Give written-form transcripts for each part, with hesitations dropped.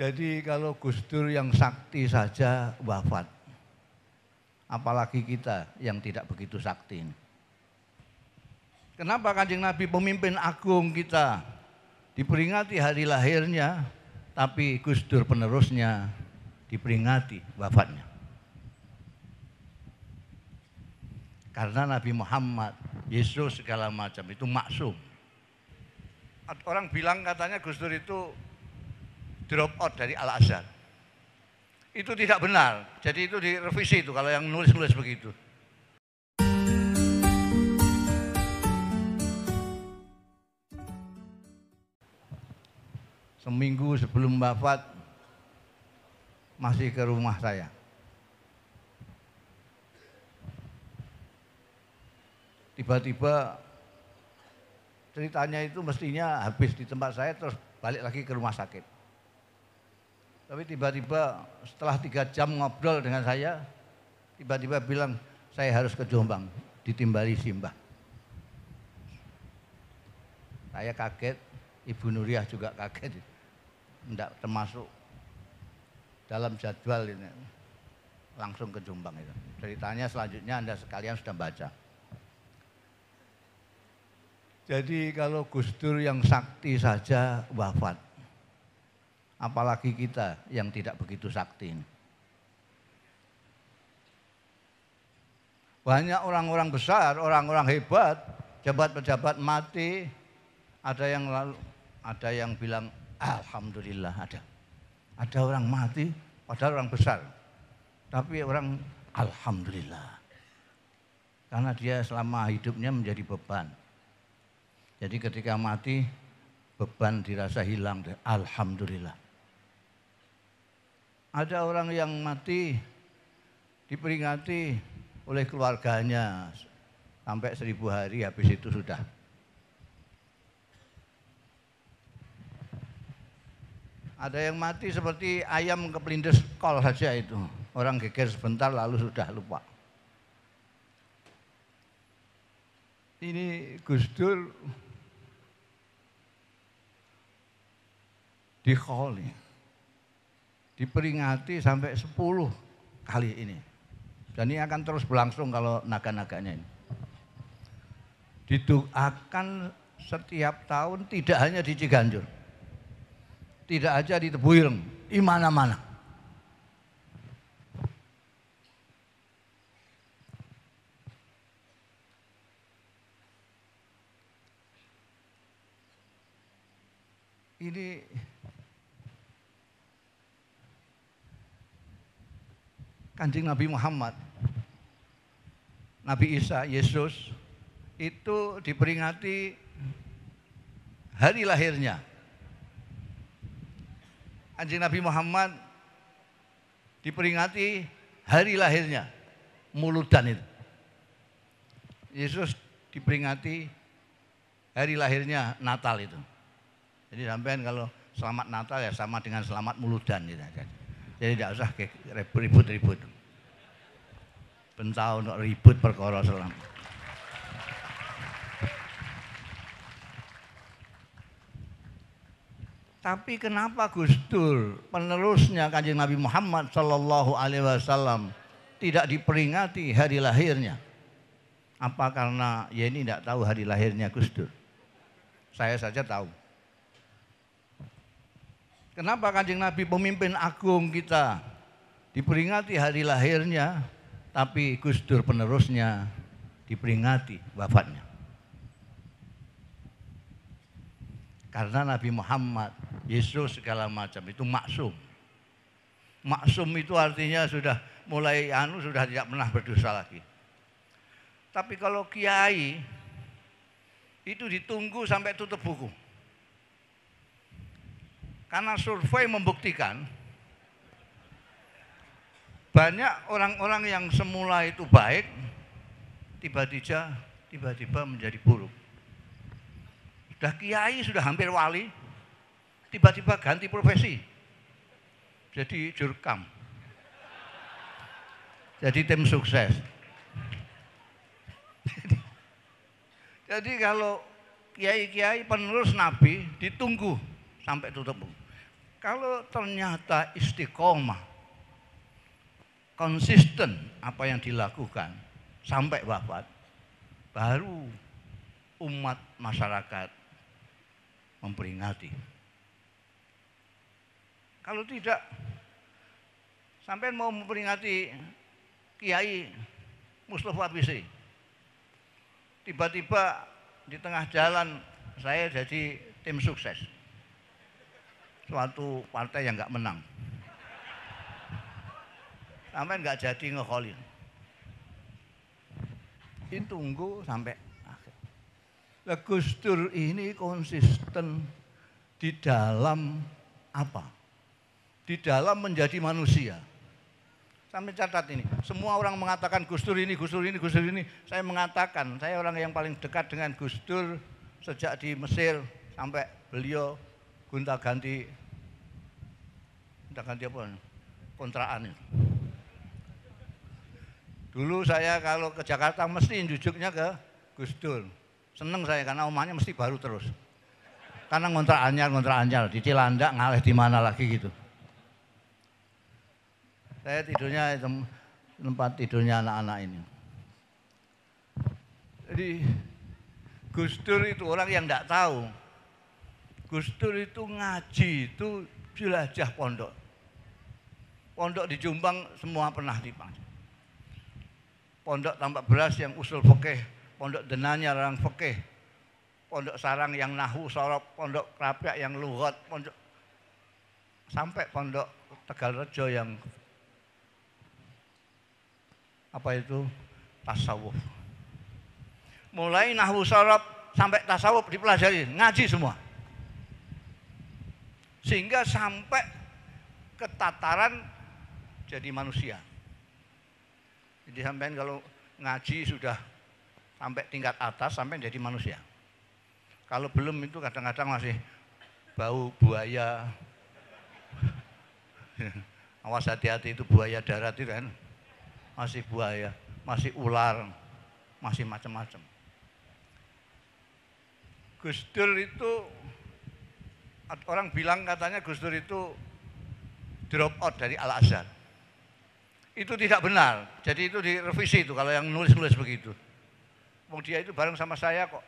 Jadi kalau Gus Dur yang sakti saja wafat, apalagi kita yang tidak begitu sakti ini. Kenapa Kanjeng Nabi pemimpin agung kita diperingati hari lahirnya, tapi Gus Dur penerusnya diperingati wafatnya? Karena Nabi Muhammad, Yesus segala macam itu maksum. Orang bilang katanya Gus Dur itu drop out dari Al-Azhar. Itu tidak benar. Jadi itu direvisi itu kalau yang nulis-nulis begitu. Seminggu sebelum wafat masih ke rumah saya. Tiba-tiba ceritanya itu mestinya habis di tempat saya terus balik lagi ke rumah sakit. Tapi tiba-tiba setelah 3 jam ngobrol dengan saya, tiba-tiba bilang saya harus ke Jombang, ditimbali simbah. Saya kaget, Ibu Nuriah juga kaget, tidak termasuk dalam jadwal ini. Langsung ke Jombang itu. Ceritanya selanjutnya Anda sekalian sudah baca. Jadi kalau Gus Dur yang sakti saja wafat, apalagi kita yang tidak begitu sakti ini. Banyak orang-orang besar, orang-orang hebat, pejabat-pejabat mati, ada yang bilang alhamdulillah ada. Ada orang mati padahal orang besar. Tapi orang alhamdulillah. Karena dia selama hidupnya menjadi beban. Jadi ketika mati beban dirasa hilang, alhamdulillah. Ada orang yang mati diperingati oleh keluarganya sampai 1000 hari, habis itu sudah. Ada yang mati seperti ayam kepelindes kol saja itu. Orang geger sebentar lalu sudah lupa. Ini Gus Dur dikholi. Diperingati sampai 10 kali ini. Dan ini akan terus berlangsung kalau naga-naganya ini. Didoakan setiap tahun, tidak hanya di Ciganjur. Tidak aja di Tebuireng, di mana-mana. Ini Kanjeng Nabi Muhammad, Nabi Isa, Yesus itu diperingati hari lahirnya. Kanjeng Nabi Muhammad diperingati hari lahirnya, Muludan itu. Yesus diperingati hari lahirnya Natal itu. Jadi sampean kalau selamat Natal ya sama dengan selamat Muludan gitu. Jadi tidak usah ribut-ribut. Pentau untuk ribut perkara selam. Tapi kenapa Gus Dur penerusnya Kanjeng Nabi Muhammad Sallallahu Alaihi Wasallam tidak diperingati hari lahirnya? Apa karena ya ini tidak tahu hari lahirnya Gus Dur? Saya saja tahu. Kenapa Kanjeng Nabi pemimpin agung kita diperingati hari lahirnya, tapi Gus Dur penerusnya diperingati wafatnya? Karena Nabi Muhammad, Yesus segala macam itu maksum. Maksum itu artinya sudah mulai sudah tidak pernah berdosa lagi. Tapi kalau kiai itu ditunggu sampai tutup buku. Karena survei membuktikan banyak orang-orang yang semula itu baik tiba-tiba menjadi buruk. Sudah kiai, sudah hampir wali, tiba-tiba ganti profesi. Jadi jurkam. Jadi tim sukses. Jadi kalau kiai-kiai penerus Nabi ditunggu sampai tutup buku. Kalau ternyata istiqomah, konsisten apa yang dilakukan sampai wafat, baru umat masyarakat memperingati. Kalau tidak, sampai mau memperingati Kiai Mustafa Bisri, tiba-tiba di tengah jalan saya jadi tim sukses suatu partai yang nggak menang, sampai nggak jadi ngekholin. Ini tunggu sampai akhir. Nah, Gus Dur ini konsisten di dalam apa? Di dalam menjadi manusia. Sampai catat ini, semua orang mengatakan Gus Dur ini, Gus Dur ini, Gus Dur ini. Saya mengatakan, saya orang yang paling dekat dengan Gus Dur sejak di Mesir sampai beliau gonta-ganti apa? Kontrakan itu. Dulu saya kalau ke Jakarta mesti jujuknya ke Gus Dur. Seneng saya karena omahnya mesti baru terus. Karena ngontrak anyar di Cilandak ngalih di mana lagi gitu. Saya tidurnya tempat tidurnya anak-anak ini. Jadi Gus Dur itu orang yang enggak tahu. Gus Dur itu ngaji itu jelajah pondok. Pondok di Jombang semua pernah dipang. Pondok Tambak Beras yang usul fikih, pondok Denanya orang fikih, pondok Sarang yang nahu sorop, pondok Krapyak yang lughat, pondok sampai pondok Tegalrejo yang apa itu tasawuf. Mulai nahu sorop sampai tasawuf dipelajari, ngaji semua. Sehingga sampai ke tataran jadi manusia. Jadi sampai kalau ngaji sudah sampai tingkat atas, sampai jadi manusia. Kalau belum itu kadang-kadang masih bau buaya. Awas hati-hati itu buaya darat itu kan. Masih buaya, masih ular, masih macam-macam. Gus Dur itu, orang bilang katanya Gus Dur itu drop out dari Al-Azhar. Itu tidak benar, jadi itu direvisi itu kalau yang nulis-nulis begitu. Dia itu bareng sama saya kok.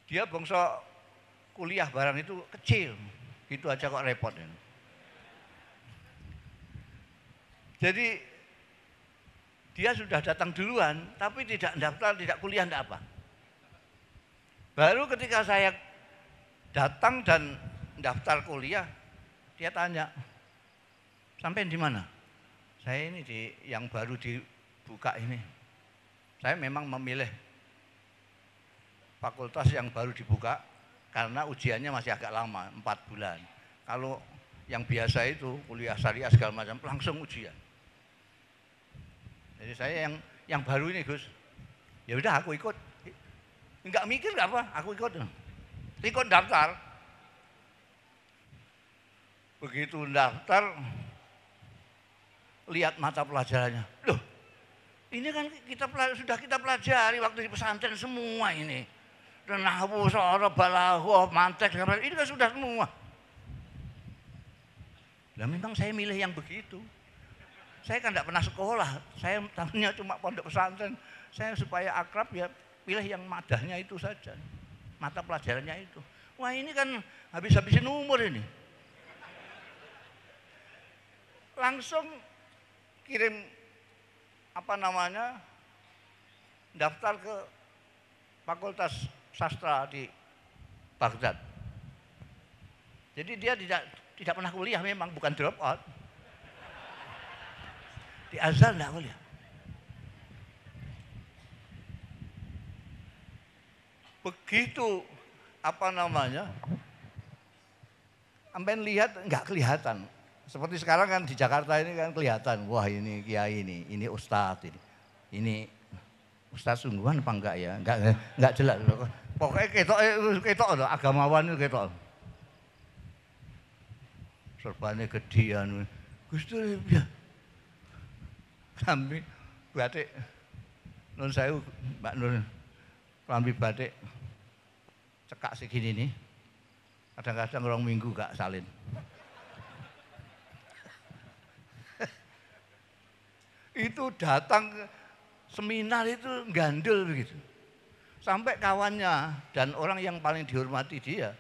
Dia bangsa kuliah barang itu kecil, gitu aja kok repot. Jadi dia sudah datang duluan, tapi tidak daftar, tidak kuliah, tidak apa. Baru ketika saya datang dan daftar kuliah, dia tanya, sampai di mana? Saya ini di yang baru dibuka ini. Saya memang memilih fakultas yang baru dibuka karena ujiannya masih agak lama, 4 bulan. Kalau yang biasa itu kuliah syariah segala macam langsung ujian. Jadi saya yang baru ini Gus, ya udah aku ikut. Enggak mikir enggak apa, aku ikut. Ikut daftar. Begitu daftar, lihat mata pelajarannya. Loh, ini kan sudah kita pelajari waktu di pesantren semua ini. Dan nahwu, shoroh, balaghah, mantek, ini kan sudah semua. Lah memang saya milih yang begitu. Saya kan tidak pernah sekolah, saya tahunya cuma pondok pesantren. Saya supaya akrab ya pilih yang madahnya itu saja, mata pelajarannya itu. Wah ini kan habis-habisin umur ini. Langsung kirim daftar ke Fakultas Sastra di Baghdad. Jadi dia tidak pernah kuliah, memang bukan drop out. Di Azhar enggak kuliah. Begitu sampai lihat enggak kelihatan. Seperti sekarang kan di Jakarta ini kan kelihatan, wah ini kiai ini ustadz ini ustadz sungguhan apa enggak ya? Enggak jelas. Pokoknya ketok loh, agamawan itu ketok. Serbane gedian. Gus Dur ya. Kami batik Nun Sewu, Mbak Nur, klambi batik cekak segini nih. Kadang-kadang orang minggu gak salin. Itu datang ke seminar itu gandel begitu. Sampai kawannya dan orang yang paling dihormati dia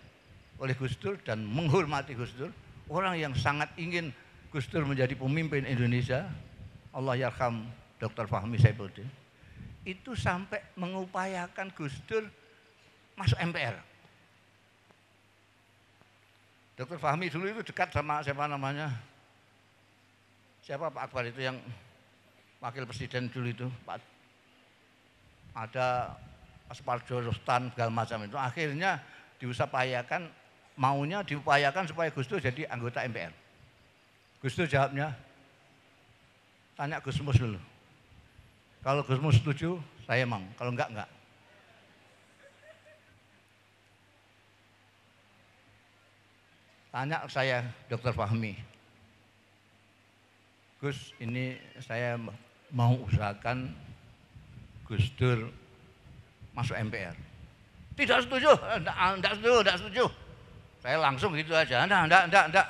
oleh Gus Dur dan menghormati Gus Dur, orang yang sangat ingin Gus Dur menjadi pemimpin Indonesia, Allah yarham Dr. Fahmi Saifuddin, itu sampai mengupayakan Gus Dur masuk MPR. Dr. Fahmi dulu itu dekat sama siapa namanya? Siapa Pak Akbar itu yang wakil presiden dulu itu, Pak, ada Asparjo Rustan segala macam itu. Akhirnya diupayakan, maunya diupayakan supaya Gus Dur jadi anggota MPR. Gus Dur jawabnya, tanya Gus Mus dulu. Kalau Gus Mus setuju, saya mau. Kalau enggak. Tanya saya Dr. Fahmi, Gus, ini saya mau usahakan Gus Dur masuk MPR. Tidak setuju, enggak setuju. Saya langsung gitu aja, enggak.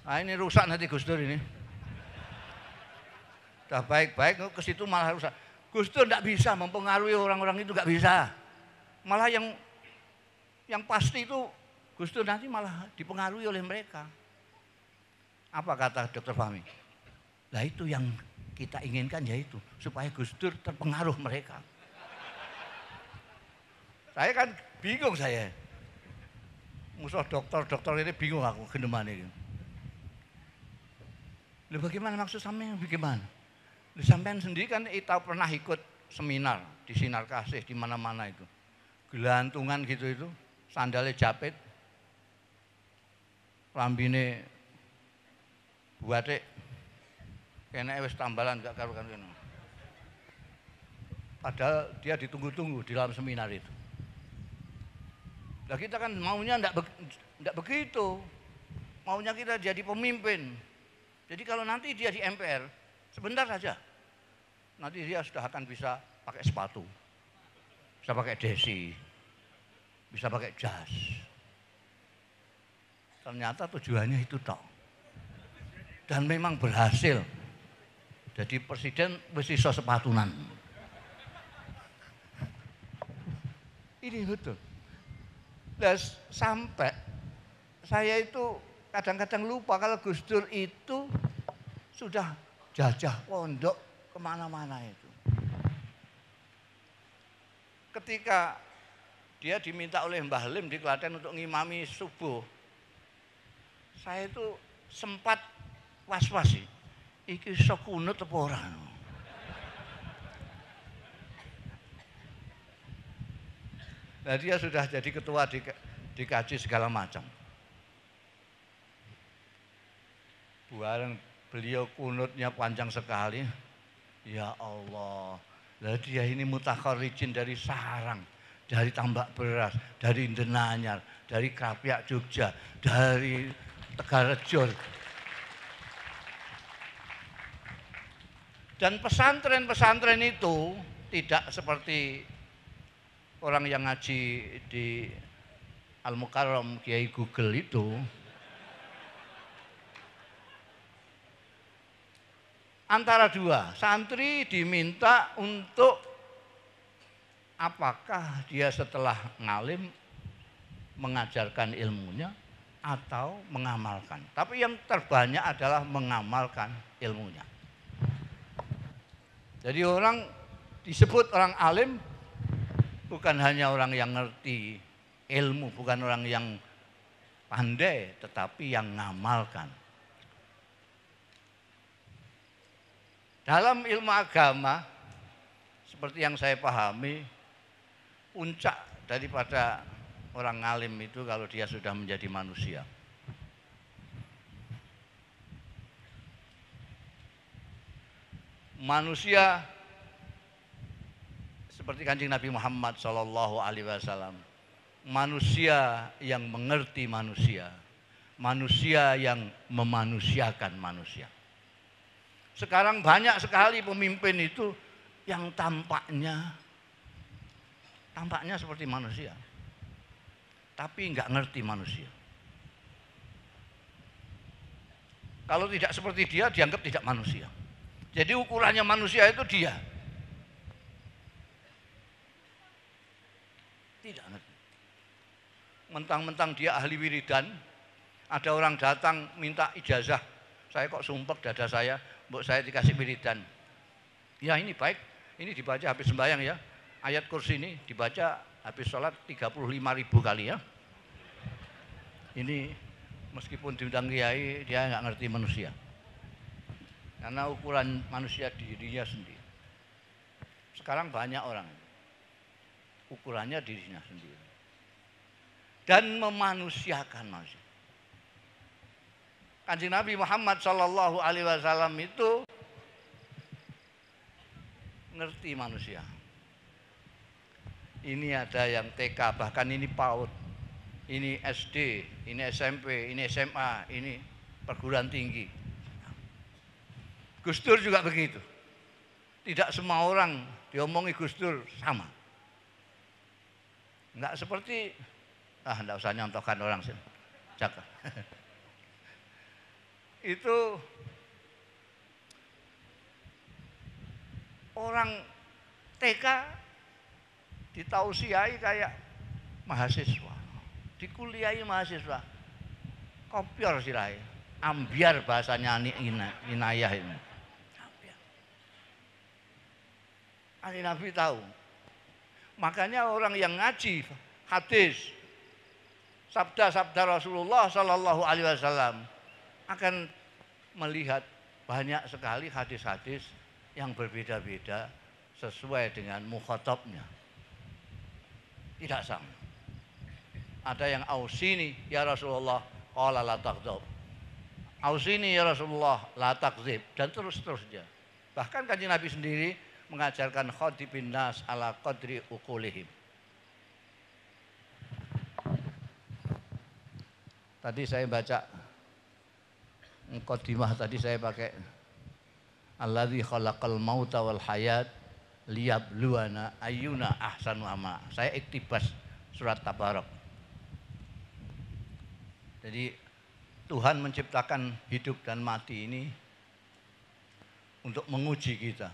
Nah ini rusak nanti Gus Dur ini. Udah baik-baik, ke situ malah rusak. Gus Dur enggak bisa mempengaruhi orang-orang itu, enggak bisa. Malah yang pasti itu Gus Dur nanti malah dipengaruhi oleh mereka. Apa kata Dr. Fahmi? Nah itu yang kita inginkan, yaitu supaya Gus Dur terpengaruh mereka. Saya kan bingung saya. Musuh dokter ini bingung aku gendemane. Lu bagaimana maksud sampean bagaimana? Lu sampean sendiri kan pernah ikut seminar di Sinar Kasih di mana-mana itu. Gelantungan gitu itu, sandalnya japit. Lambine buatik kene wis tambalan gak karuan kene. Padahal dia ditunggu-tunggu di dalam seminar itu. Nah kita kan maunya enggak begitu. Maunya kita jadi pemimpin. Jadi kalau nanti dia di MPR, sebentar saja. Nanti dia sudah akan bisa pakai sepatu. Bisa pakai desi. Bisa pakai jas. Ternyata tujuannya itu toh. Dan memang berhasil. Jadi presiden wis iso sepatunan. Ini betul. Dan sampai saya itu kadang-kadang lupa kalau Gus Dur itu sudah jajah pondok kemana-mana itu. Ketika dia diminta oleh Mbah Lim di Klaten untuk ngimami subuh, saya itu sempat was-was sih. Iki iso kunut apa ora? Nah dia sudah jadi ketua dikaji segala macam. Bareng beliau kunutnya panjang sekali. Ya Allah. Lah dia ini mutakharijin dari sarang, dari tambak beras, dari Denanyar, dari Krapyak Jogja, dari Tegarejo. Dan pesantren-pesantren itu tidak seperti orang yang ngaji di Al-Mukarram Kiai Google itu. Antara dua, santri diminta untuk apakah dia setelah ngalim mengajarkan ilmunya atau mengamalkan. Tapi yang terbanyak adalah mengamalkan ilmunya. Jadi orang disebut orang alim bukan hanya orang yang ngerti ilmu, bukan orang yang pandai, tetapi yang ngamalkan. Dalam ilmu agama, seperti yang saya pahami, puncak daripada orang alim itu kalau dia sudah menjadi manusia. Manusia seperti Kanjeng Nabi Muhammad Shallallahu Alaihi Wasallam, manusia yang mengerti manusia, manusia yang memanusiakan manusia. Sekarang banyak sekali pemimpin itu yang tampaknya seperti manusia, tapi nggak ngerti manusia. Kalau tidak seperti dia, dianggap tidak manusia. Jadi ukurannya manusia itu dia. Tidak ngerti. Mentang-mentang dia ahli wiridan, ada orang datang minta ijazah. Saya kok sumpek dada saya, mbok saya dikasih wiridan. Ya ini baik, ini dibaca habis sembahyang ya. Ayat kursi ini dibaca habis sholat 35.000 kali ya. Ini meskipun diundang kiai, dia nggak ngerti manusia. Karena ukuran manusia dirinya sendiri. Sekarang banyak orang ukurannya dirinya sendiri. Dan memanusiakan manusia. Kanjeng Nabi Muhammad Shallallahu Alaihi Wasallam itu ngerti manusia. Ini ada yang TK, bahkan ini PAUD, ini SD, ini SMP, ini SMA, ini perguruan tinggi. Gus Dur juga begitu. Tidak semua orang diomongi Gus Dur sama. Enggak seperti, enggak usah nyontohkan orang sih. Jaga. Itu orang TK ditausiai kayak mahasiswa, dikuliahi mahasiswa, kopior sirai, ambiar bahasanya inayah ini. Ahli Nabi tahu, makanya orang yang ngaji hadis, sabda-sabda Rasulullah Sallallahu Alaihi Wasallam akan melihat banyak sekali hadis-hadis yang berbeda-beda sesuai dengan mukhatabnya. Tidak sama. Ada yang ausini ya Rasulullah, qala la taghdab. Ausini ya Rasulullah, la takdzib, dan terus-terusnya. Bahkan Kanjeng Nabi sendiri mengajarkan khadibin nas ala qadri uqulihim. Tadi saya baca muqaddimah, tadi saya pakai alladzi khalaqal mauta wal hayat liyabluwana ayyuna ahsanu amala. Saya iktibas surat Tabarak. Jadi Tuhan menciptakan hidup dan mati ini untuk menguji kita.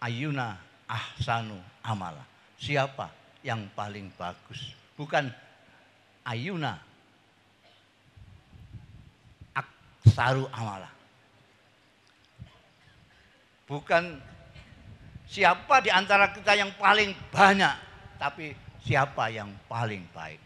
Ayyuna ahsanu amala. Siapa yang paling bagus? Bukan ayyuna aksaru amala. Bukan siapa di antara kita yang paling banyak, tapi siapa yang paling baik.